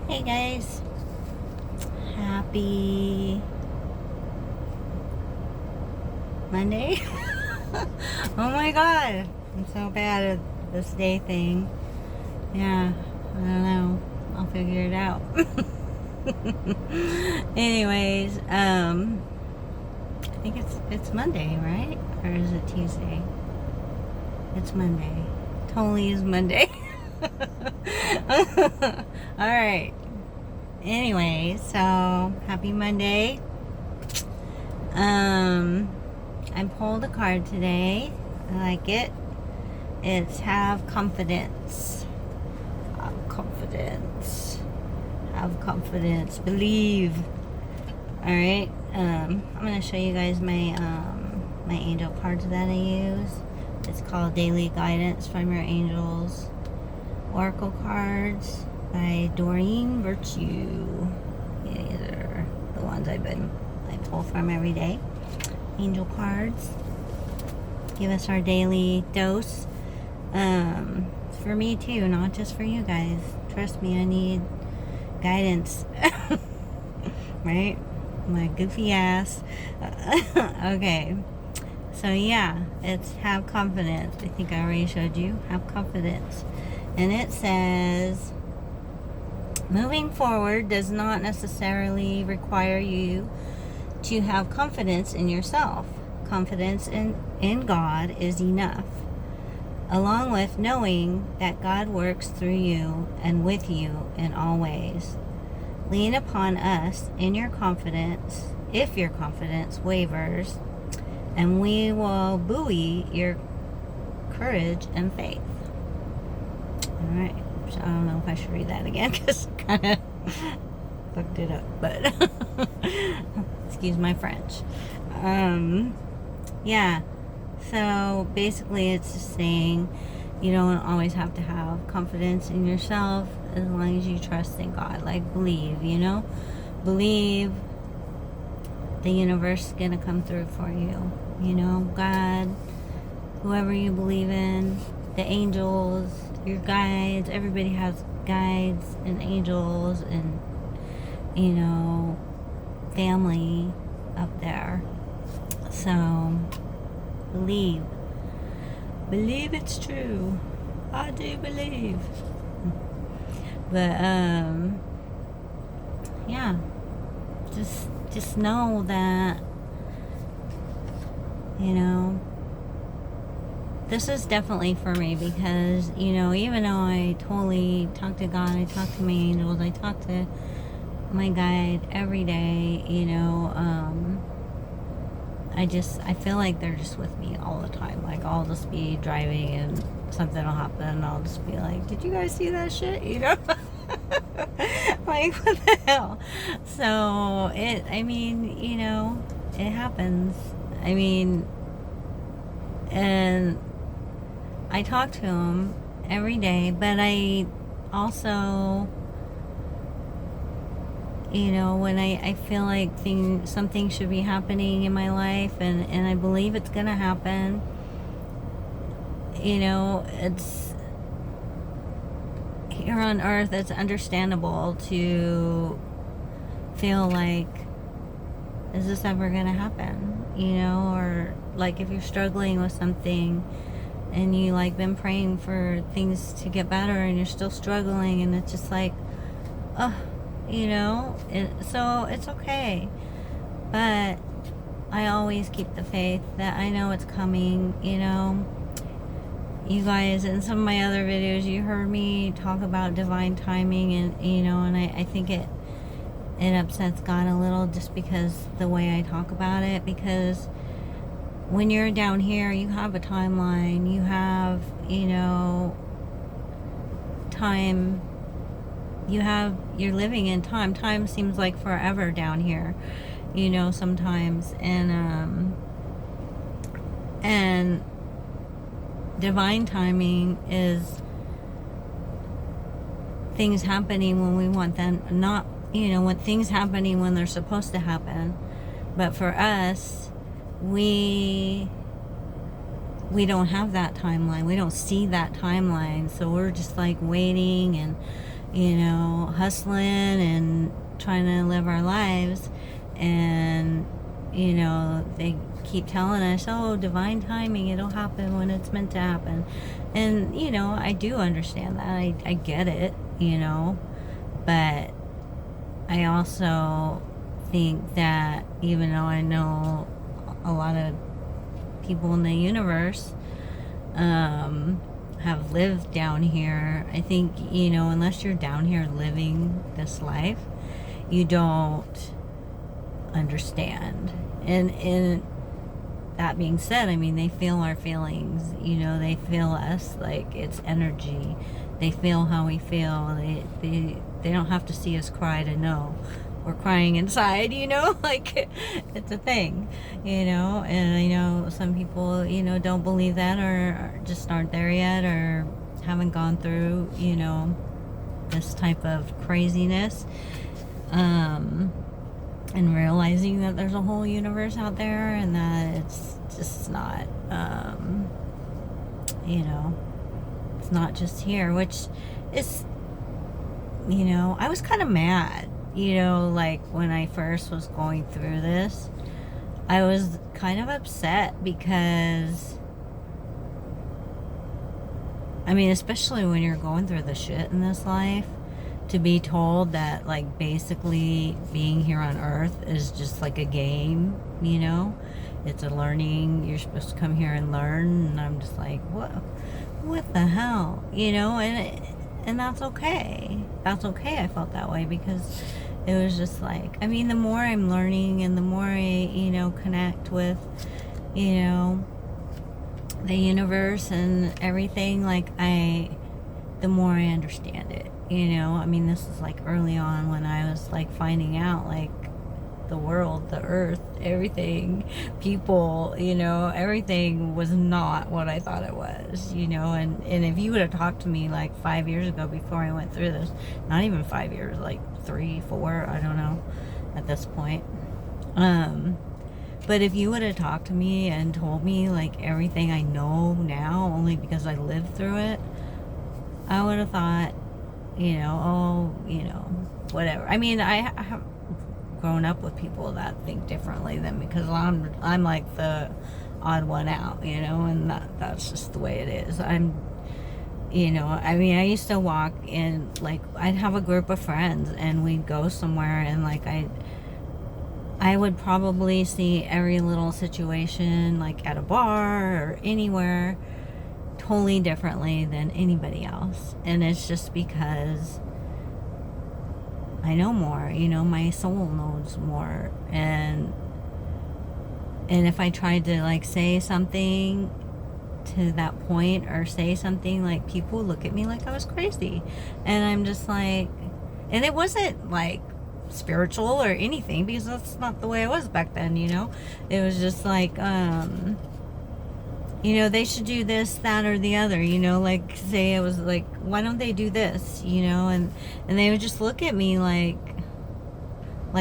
Hey guys, happy Monday. Oh my god, I'm so bad at this day thing. Yeah, I don't know, I'll figure it out. Anyways, I think it's Monday, right? Or is it Tuesday? It's Monday. Totally is Monday. Alright. Anyway, so happy Monday. I pulled a card today. I like it. It's have confidence. Have confidence. Have confidence. Believe. Alright. I'm gonna show you guys my my angel cards that I use. It's called Daily Guidance from Your Angels. Oracle cards by Doreen Virtue. These are the ones I pull from every day. Angel cards give us our daily dose. For me too, not just for you guys. Trust me, I need guidance. Right? My goofy ass. Okay. So yeah, it's have confidence. I think I already showed you. Have confidence. And it says, moving forward does not necessarily require you to have confidence in yourself. Confidence in God is enough, along with knowing that God works through you and with you in all ways. Lean upon us in your confidence, if your confidence wavers, and we will buoy your courage and faith. Alright, so I don't know if I should read that again because I kind of fucked it up, but excuse my French. Yeah, so basically it's just saying you don't always have to have confidence in yourself as long as you trust in God. Like, believe, believe the universe is gonna come through for you. God, whoever you believe in, the angels, your guides, everybody has guides and angels and family up there. So believe it's true. I do believe. But yeah, just know that this is definitely for me because, even though I totally talk to God, I talk to my angels, I talk to my guide every day, I feel like they're just with me all the time. Like, I'll just be driving and something will happen and I'll just be like, did you guys see that shit? Like, what the hell? So, it happens. And I talk to him every day, but I also, when I feel like something should be happening in my life and I believe it's gonna happen, it's here on earth, it's understandable to feel like, is this ever gonna happen? Or like if you're struggling with something and you been praying for things to get better and you're still struggling and it's just like, oh, so it's okay. But I always keep the faith that I know it's coming. You guys, in some of my other videos, you heard me talk about divine timing, and and I think it upsets God a little just because the way I talk about it, because when you're down here, you have a timeline, you have, time, you're living in time. Time seems like forever down here, sometimes, and divine timing is things happening when we want them, not, when things happening when they're supposed to happen. But for us, we don't have that timeline. We don't see that timeline. So we're just like waiting and you know, hustling and trying to live our lives. And, you know, they keep telling us, oh, divine timing, it'll happen when it's meant to happen. And, you know, I do understand that. I get it, you know. But I also think that even though I know a lot of people in the universe have lived down here, I think, you know, unless you're down here living this life, you don't understand. And that being said, I mean, they feel our feelings, you know, they feel us, like it's energy. They feel how we feel. They don't have to see us cry to know we're crying inside, you know, like it's a thing, you know. And I know some people, you know, don't believe that, or just aren't there yet, or haven't gone through, you know, this type of craziness, and realizing that there's a whole universe out there, and that it's just not, you know, it's not just here, which is, you know, I was kind of mad, you know, like when I first was going through this, I was kind of upset because, I mean, especially when you're going through the shit in this life, to be told that, like, basically being here on Earth is just like a game, you know, it's a learning, you're supposed to come here and learn, and I'm just like, what the hell, you know. And that's okay. That's okay. I felt that way because it was just like, I mean, the more I'm learning and the more I, you know, connect with, you know, the universe and everything, like the more I understand it, you know. I mean, this is like early on when I was like finding out, like, the world, the earth, everything, people, you know, everything was not what I thought it was, you know. And if you would have talked to me like 5 years ago before I went through this, not even 5 years, like 3, 4, I don't know at this point. But if you would have talked to me and told me like everything I know now only because I lived through it, I would have thought, you know, oh, you know, whatever. I mean, I have grown up with people that think differently than me because I'm like the odd one out, you know, and that's just the way it is. I'm, you know, I mean, I used to walk in, like, I'd have a group of friends and we'd go somewhere, and like I would probably see every little situation, like at a bar or anywhere, totally differently than anybody else. And it's just because I know more, you know, my soul knows more. And if I tried to like say something to that point, or say something, like, people look at me like I was crazy. And I'm just like, and it wasn't like spiritual or anything, because that's not the way I was back then, you know. It was just like, you know, they should do this, that, or the other, you know, like, say it was like, why don't they do this, you know. And they would just look at me like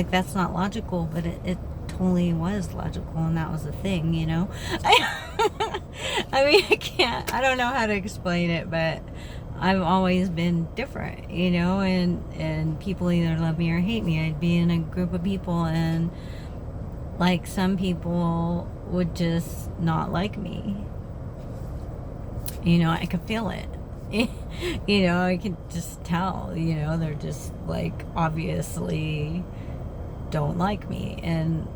that's not logical, but it totally was logical, and that was the thing, you know. I mean, I don't know how to explain it, but I've always been different, you know, and people either love me or hate me. I'd be in a group of people, and like, some people would just not like me, you know. I could feel it. You know, I could just tell, you know, they're just like, obviously don't like me. And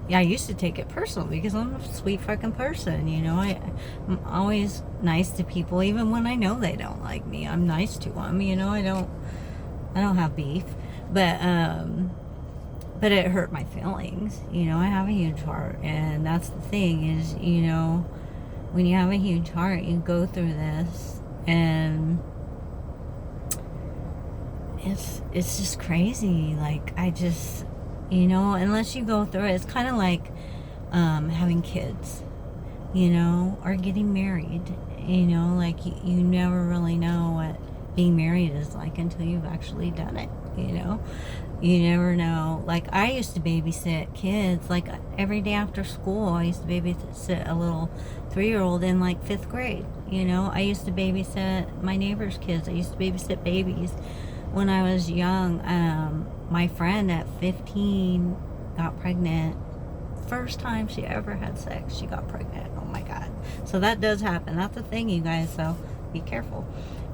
yeah, I used to take it personal because I'm a sweet fucking person, you know. I'm always nice to people, even when I know they don't like me. I'm nice to them, you know. I don't have beef, but it hurt my feelings, you know. I have a huge heart, and that's the thing is, you know, when you have a huge heart, you go through this, and it's just crazy. Like, I just, you know, unless you go through it, it's kind of like having kids, you know, or getting married, you know. Like, you never really know what being married is like until you've actually done it, you know. You never know. Like, I used to babysit kids, like, every day after school. I used to babysit a little 3-year-old in like 5th grade, you know. I used to babysit my neighbor's kids. I used to babysit babies. when I was young, my friend at 15 got pregnant. First time she ever had sex, she got pregnant. Oh my God. So that does happen. That's a thing, you guys. So be careful.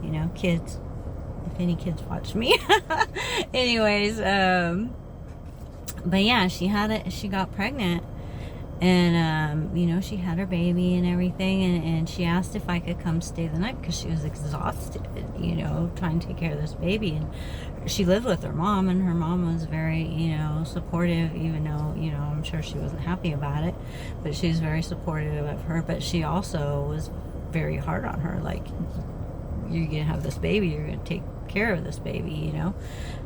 You know, kids, if any kids watch me. Anyways, but yeah, she got pregnant. And, you know, she had her baby and everything. And she asked if I could come stay the night because she was exhausted, you know, trying to take care of this baby. And she lived with her mom, and her mom was very, you know, supportive, even though, you know, I'm sure she wasn't happy about it. But she was very supportive of her. But she also was very hard on her. Like, you're going to have this baby. You're going to take care of this baby, you know.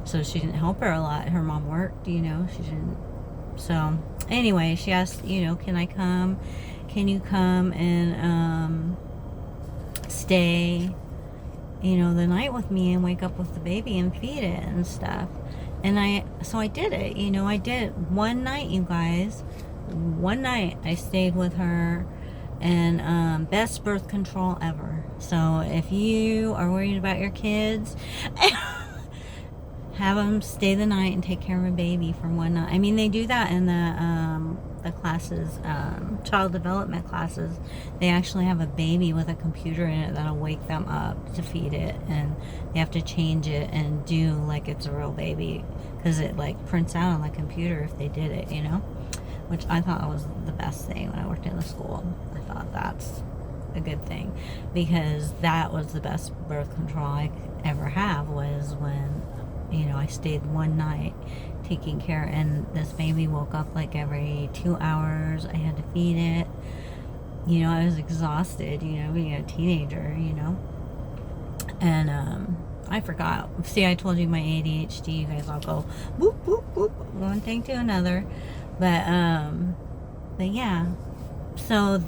So she didn't help her a lot. Her mom worked, you know. She didn't. So anyway, she asked, you know, can I come? Can you come and stay, you know, the night with me and wake up with the baby and feed it and stuff? And so I did it, you know. I did one night, you guys. One night I stayed with her, and best birth control ever. So if you are worried about your kids, have them stay the night and take care of a baby for one night. I mean, they do that in the classes, child development classes. They actually have a baby with a computer in it that'll wake them up to feed it, and they have to change it and do like it's a real baby, because it like prints out on the computer if they did it, you know, which I thought was the best thing when I worked in the school. I thought that's a good thing, because that was the best birth control I could ever have, was when, you know, I stayed one night taking care, and this baby woke up like every 2 hours. I had to feed it. You know, I was exhausted, you know, being a teenager, you know. And I forgot. See, I told you my ADHD. You guys all go whoop, whoop, whoop, one thing to another. But yeah. So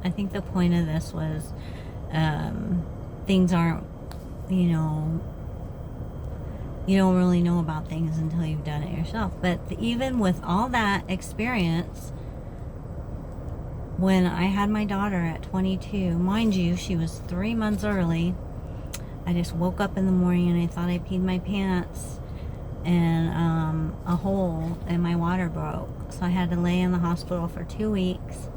I think the point of this was things aren't, you know, you don't really know about things until you've done it yourself. But even with all that experience, when I had my daughter at 22, mind you, she was 3 months early. I just woke up in the morning and I thought I peed my pants, and a hole in my water broke. So I had to lay in the hospital for 2 weeks.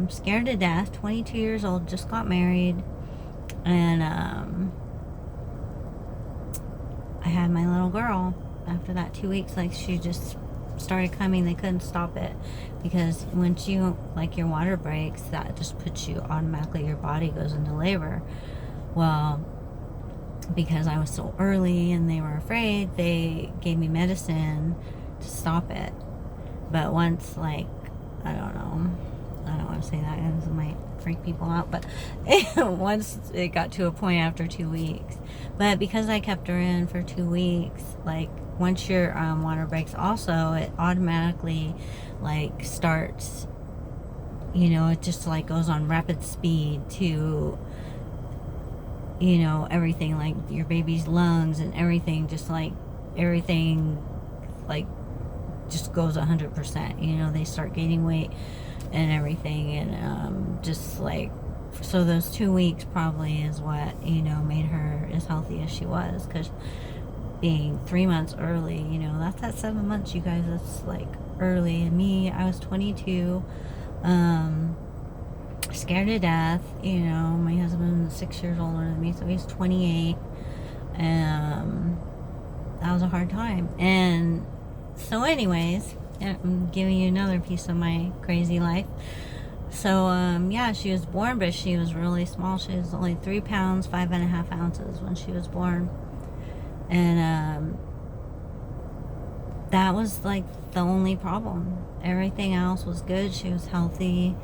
Scared to death, 22 years old, just got married. And I had my little girl after that 2 weeks. Like, she just started coming. They couldn't stop it, because once you, like, your water breaks, that just puts you automatically, your body goes into labor. Well, because I was so early and they were afraid, they gave me medicine to stop it. But once, like, I don't want to say that because it might freak people out, but once it got to a point after 2 weeks. But because I kept her in for 2 weeks, like, once your water breaks, also it automatically, like, starts, you know, it just, like, goes on rapid speed to, you know, everything, like your baby's lungs and everything, just like everything, like, just goes 100%. You know, they start gaining weight and everything, and just like, so those 2 weeks probably is what, you know, made her as healthy as she was, because being 3 months early, you know, that's at 7 months, you guys. That's like early. And me, I was 22, scared to death. You know, my husband's 6 years older than me, so he's 28. That was a hard time. And so anyways, I'm giving you another piece of my crazy life. So yeah, she was born, but she was really small. She was only 3 pounds 5.5 ounces when she was born. And that was like the only problem. Everything else was good. She was healthy.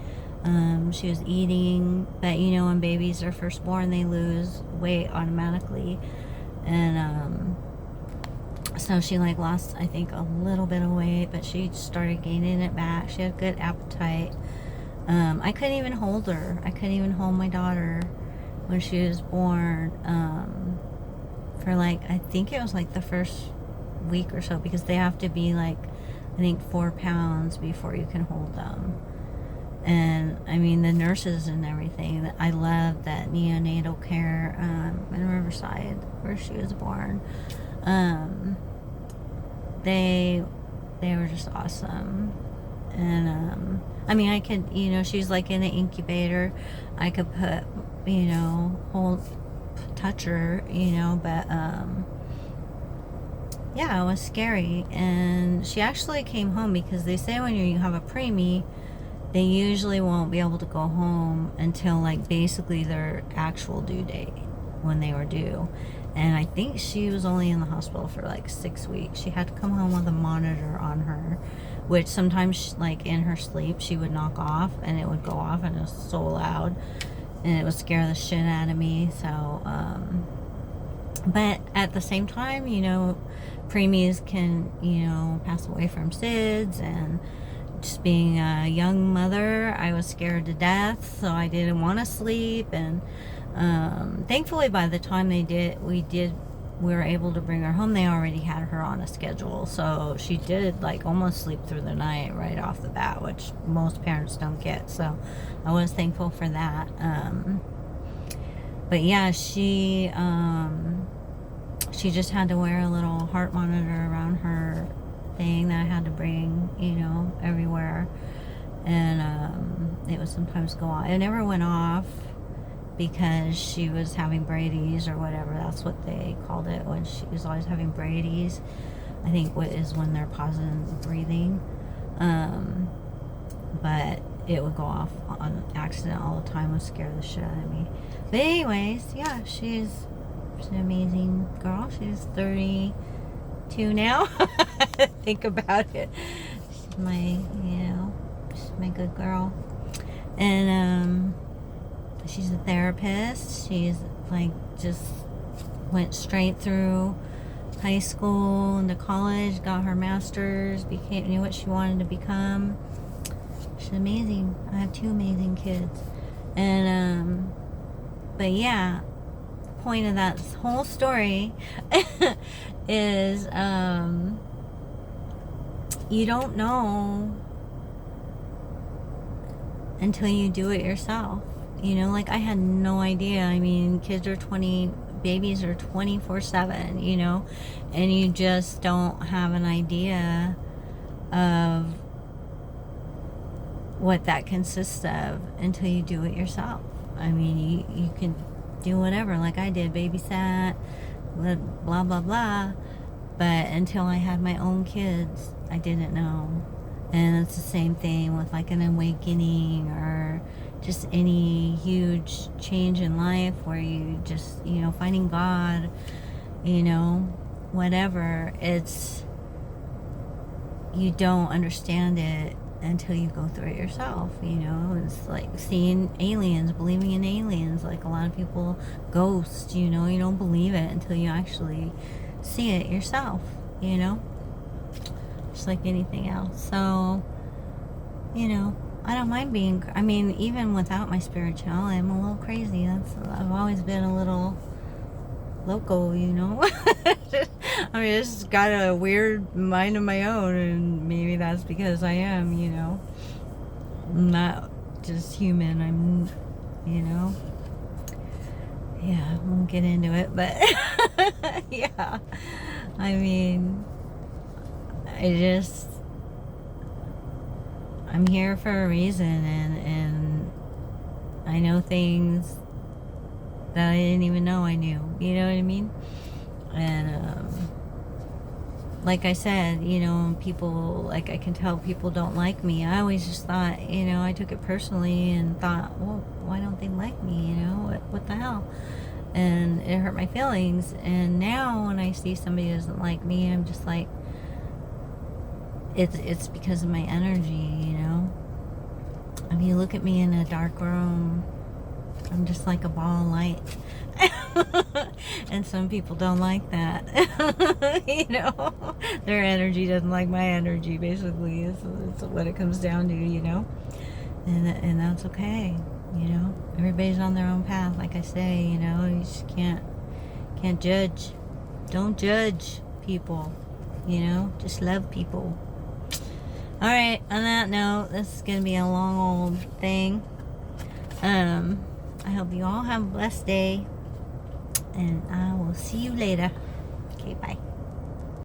She was eating. But you know, when babies are first born, they lose weight automatically. And so she, like, lost, I think, a little bit of weight, but she started gaining it back. She had good appetite. I couldn't even hold her. I couldn't even hold my daughter when she was born, for, like, I think it was like the first week or so, because they have to be, like, I think 4 pounds before you can hold them. And I mean, the nurses and everything, I love that neonatal care in Riverside where she was born. They were just awesome. And I mean, I could, she's like in an incubator. I could put, touch her, but yeah, it was scary. And she actually came home because they say when you have a preemie, they usually won't be able to go home until like basically their actual due date, when they were due. And I think she was only in the hospital for like 6 weeks. She had to come home with a monitor on her, which sometimes like in her sleep she would knock off and it would go off, and it was so loud and it would scare the shit out of me. So but at the same time, preemies can, pass away from SIDS. And just being a young mother, I was scared to death, so I didn't want to sleep. And thankfully by the time we were able to bring her home, they already had her on a schedule, so she did like almost sleep through the night right off the bat, which most parents don't get. So I was thankful for that. But yeah, she just had to wear a little heart monitor around her thing that I had to bring, everywhere. And it would sometimes go off. It never went off because she was having Brady's or whatever. That's what they called it, when she was always having Brady's. I think what is when they're pausing breathing. But it would go off on accident all the time. Would scare the shit out of me. But anyways, yeah, she's an amazing girl. She's 32 now. Think about it. She's my, she's my good girl. And she's a therapist. She's like just went straight through high school into college, got her master's, knew what she wanted to become. She's amazing. I have 2 amazing kids. And but yeah, the point of that whole story is you don't know until you do it yourself. Like I had no idea. I mean, babies are 24/7, and you just don't have an idea of what that consists of until you do it yourself. I mean, you can do whatever, like I did, babysat, blah, blah, blah. But until I had my own kids, I didn't know. And it's the same thing with like an awakening or just any huge change in life where you just, finding God, whatever. You don't understand it until you go through it yourself. It's like seeing aliens, believing in aliens. Like a lot of people, ghosts, you don't believe it until you actually see it yourself, just like anything else. So, I don't mind even without my spirituality, I'm a little crazy. I've always been a little loco, I mean, it's got a weird mind of my own, and maybe that's because I am, I'm not just human. I'm, yeah, I won't get into it, but yeah, I mean, I'm here for a reason, and I know things that I didn't even know I knew, you know what I mean? And like I said, people, like I can tell people don't like me. I always just thought, I took it personally and thought, well, why don't they like me? What the hell? And it hurt my feelings. And now when I see somebody who doesn't like me, I'm just like, it's because of my energy, If you look at me in a dark room, I'm just like a ball of light. And some people don't like that. Their energy doesn't like my energy, basically. It's what it comes down to, and that's okay. Everybody's on their own path. Like I say, you just can't judge. Don't judge people, just love people. Alright, on that note, this is going to be a long old thing. I hope you all have a blessed day. And I will see you later. Okay, bye.